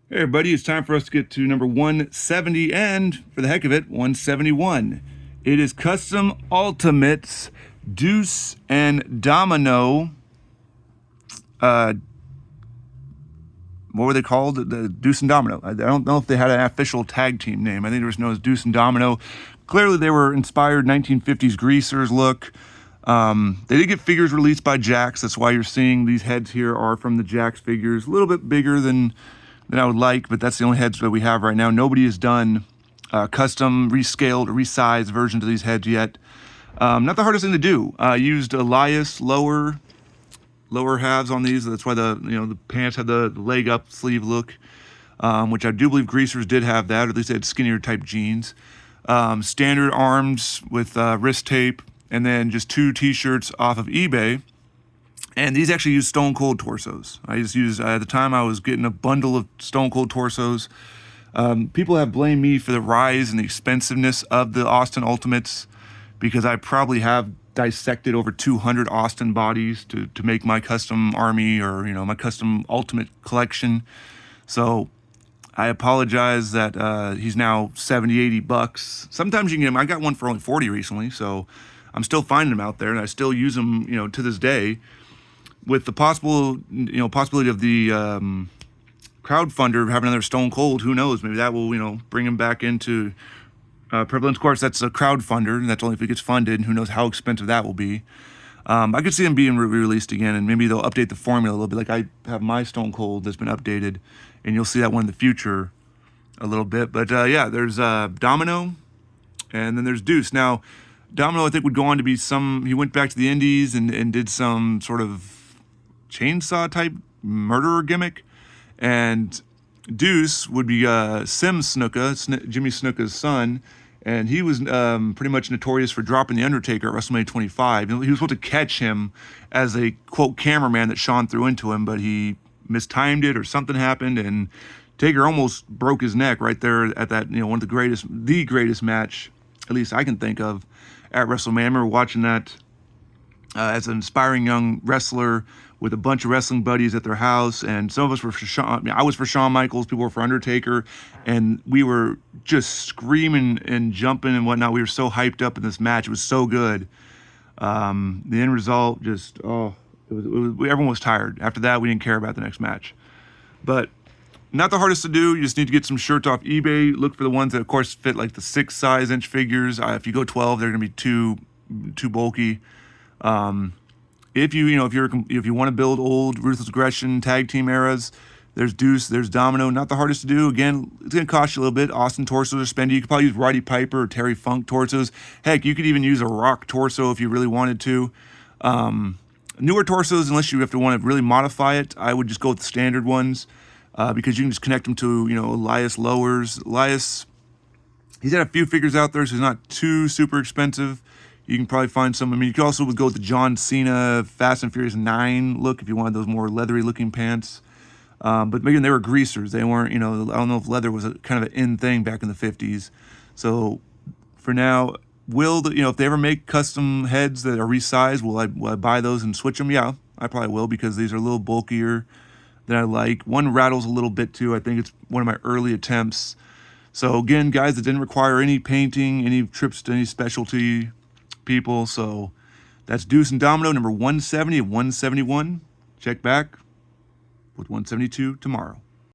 Hey everybody, it's time for us to get to number 170 and, for the heck of it, 171. It is Custom Ultimates Deuce and Domino. What were they called? The Deuce and Domino. I don't know if they had an official tag team name. I think they were known as Deuce and Domino. Clearly they were inspired 1950s greasers look. They did get figures released by Jakks. That's why you're seeing these heads here are from the Jakks figures. A little bit bigger than I would like, but that's the only heads that we have right now. Nobody has done custom, rescaled, resized versions of these heads yet. Not the hardest thing to do. Used Elias lower halves on these. That's why the pants have the leg up sleeve look, which I do believe greasers did have that, or at least they had skinnier type jeans. Standard arms with wrist tape, and then just 2 t-shirts off of eBay. And these actually use Stone Cold torsos. I just used, at the time I was getting a bundle of Stone Cold torsos. People have blamed me for the rise and the expensiveness of the Austin Ultimates because I probably have dissected over 200 Austin bodies to make my custom army or, my custom Ultimate collection. So I apologize that he's now 70, 80 bucks. Sometimes you can get him. I got one for only 40 recently, so I'm still finding them out there and I still use them, to this day. With the possibility of the crowdfunder having another Stone Cold, who knows? Maybe that will, bring him back into prevalence. Of course, that's a crowdfunder, and that's only if it gets funded. And who knows how expensive that will be? I could see him being re-released again, and maybe they'll update the formula a little bit. Like I have my Stone Cold that's been updated, and you'll see that one in the future a little bit. But yeah, there's Domino, and then there's Deuce. Now, Domino, I think, would go on to be he went back to the Indies and did some sort of chainsaw type murderer gimmick, and Deuce would be Sim Snuka, Jimmy Snuka's son, and he was pretty much notorious for dropping the Undertaker at WrestleMania 25. He was supposed to catch him as a quote cameraman that Shawn threw into him, but he mistimed it or something happened, and Taker almost broke his neck right there at that one of the greatest match, at least I can think of, at WrestleMania. I remember watching that as an aspiring young wrestler with a bunch of wrestling buddies at their house, and some of us were for Shawn. I was for Shawn Michaels, people were for Undertaker, and we were just screaming and jumping and whatnot. We were so hyped up in this match. It was so good. The end result, just everyone was tired. After that, we didn't care about the next match. But not the hardest to do. You just need to get some shirts off eBay. Look for the ones that, of course, fit like the 6 size inch figures. If you go 12, they're going to be too bulky. If you want to build old Ruthless Aggression tag team eras, there's Deuce, there's Domino. Not the hardest to do. Again, it's going to cost you a little bit. Austin torsos are spendy. You could probably use Roddy Piper or Terry Funk torsos. Heck, you could even use a Rock torso if you really wanted to. Newer torsos, unless you have to want to really modify it, I would just go with the standard ones because you can just connect them to Elias lowers. Elias, he's had a few figures out there, so he's not too super expensive. You can probably find some. I mean, you could also go with the John Cena Fast and Furious 9 look if you wanted those more leathery looking pants. But again, they were greasers. They weren't, I don't know if leather was a kind of an in thing back in the 50s. So for now, if they ever make custom heads that are resized, will I buy those and switch them? Yeah, I probably will, because these are a little bulkier than I like. One rattles a little bit too. I think it's one of my early attempts. So again, guys, that didn't require any painting, any trips to any specialty people. So that's Deuce and Domino, number 170 and 171. Check back with 172 tomorrow.